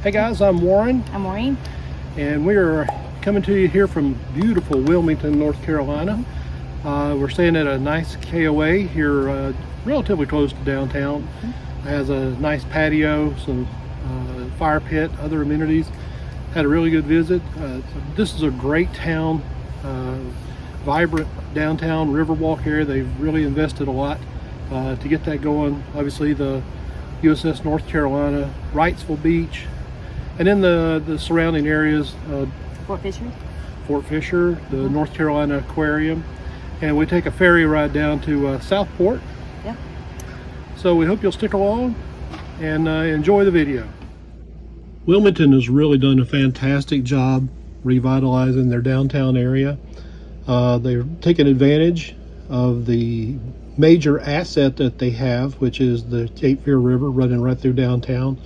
Hey guys, I'm Warren. I'm Maureen. And we are coming to you here from beautiful Wilmington, North Carolina. We're staying at a nice KOA here, relatively close to downtown. It has a nice patio, some fire pit, other amenities. Had a really good visit. This is a great town, vibrant downtown Riverwalk area. They've really invested a lot to get that going. Obviously the USS North Carolina, Wrightsville Beach, and in the surrounding areas, Fort Fisher, the North Carolina Aquarium, and we take a ferry ride down to Southport. Yeah. So we hope you'll stick along and enjoy the video. Wilmington has really done a fantastic job revitalizing their downtown area. They're taking advantage of the major asset that they have, which is the Cape Fear River running right through downtown.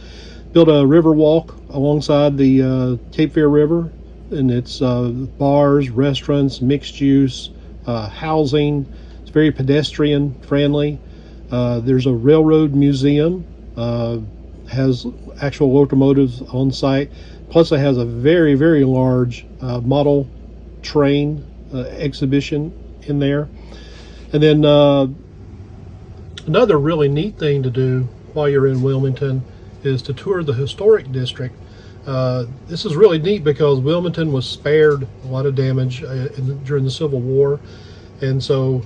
Built a river walk alongside the Cape Fear River, and it's bars, restaurants, mixed use, housing. It's very pedestrian friendly. There's a railroad museum, has actual locomotives on site, plus it has a very, very large model train exhibition in there. And then another really neat thing to do while you're in Wilmington is to tour the historic district. This is really neat because Wilmington was spared a lot of damage during the Civil War, and so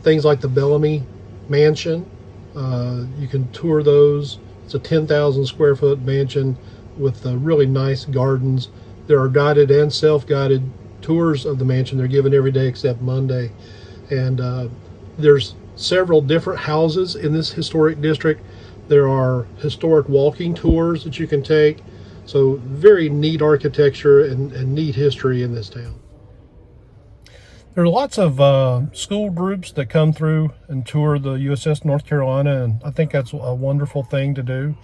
things like the Bellamy Mansion, you can tour those. It's a 10,000 square foot mansion with really nice gardens. There are guided and self-guided tours of the mansion. They're given every day except Monday, and there's several different houses in this historic district. There are historic walking tours that you can take. So very neat architecture and neat history in this town. There are lots of school groups that come through and tour the USS North Carolina, and I think that's a wonderful thing to do.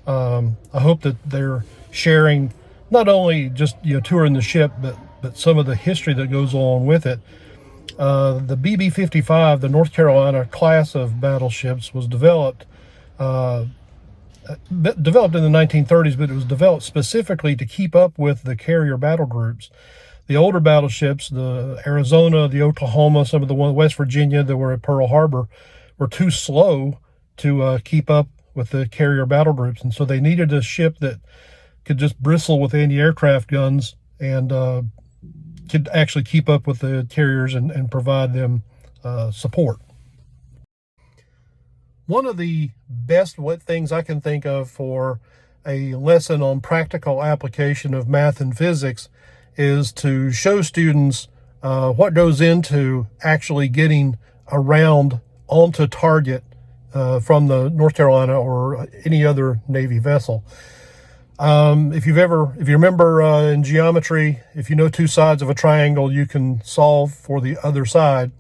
I hope that they're sharing not only just touring the ship, but some of the history that goes along with it. The BB55, the North Carolina class of battleships, was developed in the 1930s, but it was developed specifically to keep up with the carrier battle groups. The older battleships, the Arizona, the Oklahoma, some of the West Virginia that were at Pearl Harbor, were too slow to keep up with the carrier battle groups, and so they needed a ship that could just bristle with anti-aircraft guns and could actually keep up with the carriers and provide them support. One of the best things I can think of for a lesson on practical application of math and physics is to show students what goes into actually getting around onto target from the North Carolina or any other Navy vessel. If you remember in geometry, if you know two sides of a triangle, you can solve for the other side.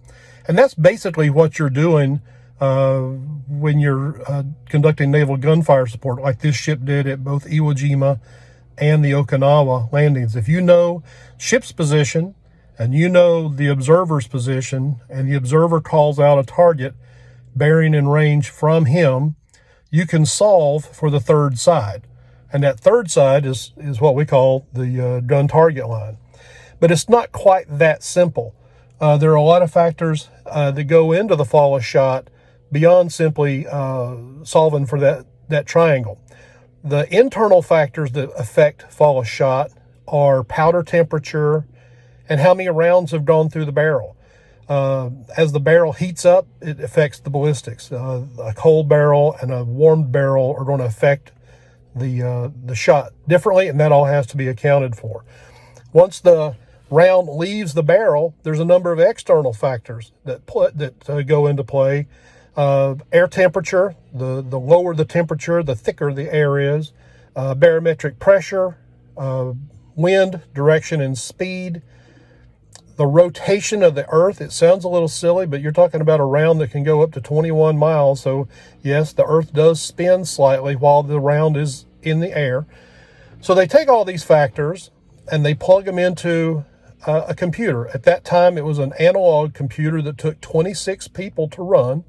And that's basically what you're doing when you're conducting naval gunfire support, like this ship did at both Iwo Jima and the Okinawa landings. If you know ship's position and you know the observer's position, and the observer calls out a target bearing in range from him, you can solve for the third side. And that third side is what we call the gun target line. But it's not quite that simple. There are a lot of factors that go into the fall of shot beyond simply solving for that triangle. The internal factors that affect fall of shot are powder temperature and how many rounds have gone through the barrel. As the barrel heats up, it affects the ballistics. A cold barrel and a warmed barrel are going to affect the shot differently, and that all has to be accounted for. Once the round leaves the barrel, there's a number of external factors that go into play. Air temperature, the lower the temperature, the thicker the air is. Barometric pressure, wind, direction, and speed. The rotation of the earth, it sounds a little silly, but you're talking about a round that can go up to 21 miles. So yes, the earth does spin slightly while the round is in the air. So they take all these factors and they plug them into a computer. At that time, it was an analog computer that took 26 people to run.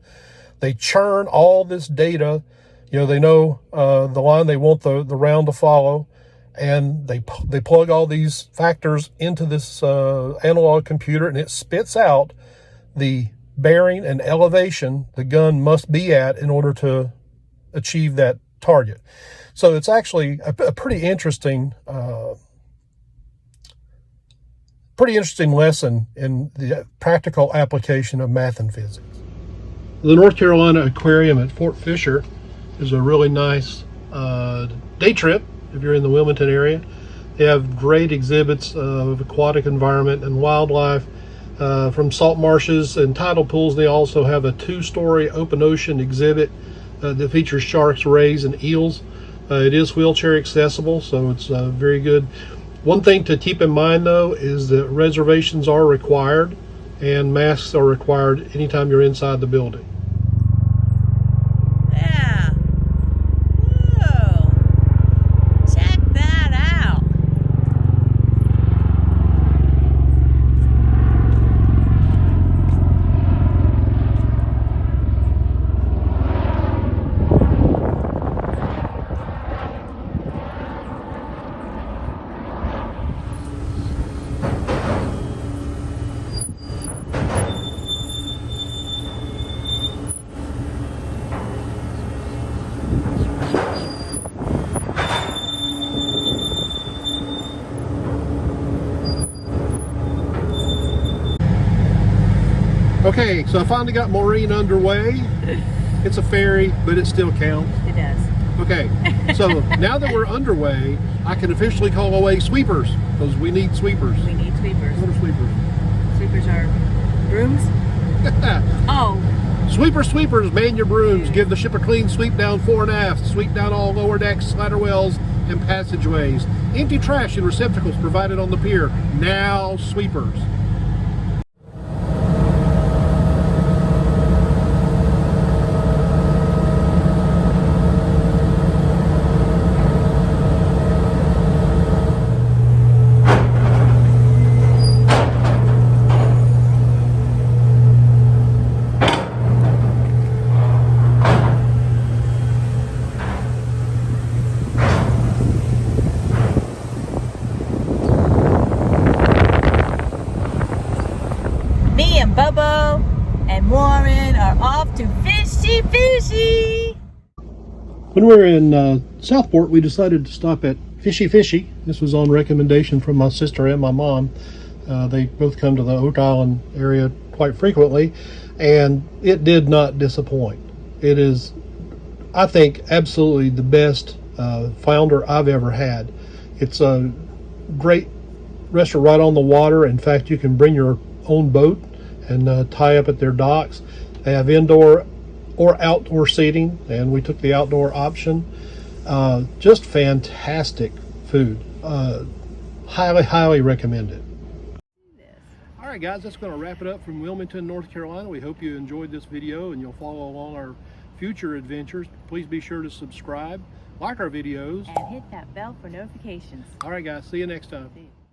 They churn all this data. They know the line they want the round to follow. and they plug all these factors into this analog computer, and it spits out the bearing and elevation the gun must be at in order to achieve that target. So it's actually a pretty interesting lesson in the practical application of math and physics. The North Carolina Aquarium at Fort Fisher is a really nice day trip if you're in the Wilmington area. They have great exhibits of aquatic environment and wildlife from salt marshes and tidal pools. They also have a 2-story open ocean exhibit that features sharks, rays, and eels. It is wheelchair accessible, so it's very good. One thing to keep in mind, though, is that reservations are required and masks are required anytime you're inside the building. Yeah. Whoa. Check that out. Okay, so I finally got Maureen underway. It's a ferry, but it still counts. It does. Okay, so now that we're underway, I can officially call away sweepers, because we need sweepers. We need sweepers. What are sweepers? Sweepers are brooms? Oh. Sweepers, man your brooms. Give the ship a clean sweep down fore and aft. Sweep down all lower decks, ladder wells, and passageways. Empty trash and receptacles provided on the pier. Now sweepers. Me and Bubbo and Warren are off to Fishy Fishy. When we were in Southport, we decided to stop at Fishy Fishy. This was on recommendation from my sister and my mom. They both come to the Oak Island area quite frequently, and it did not disappoint. It is, I think, absolutely the best flounder I've ever had. It's a great restaurant right on the water. In fact, you can bring your own boat and tie up at their docks. They have indoor or outdoor seating, and we took the outdoor option. Just fantastic food. Highly recommend it. All right, guys, that's going to wrap it up from Wilmington, North Carolina. We hope you enjoyed this video and you'll follow along our future adventures. Please be sure to subscribe, like our videos, and hit that bell for notifications. All right, guys, see you next time. See you.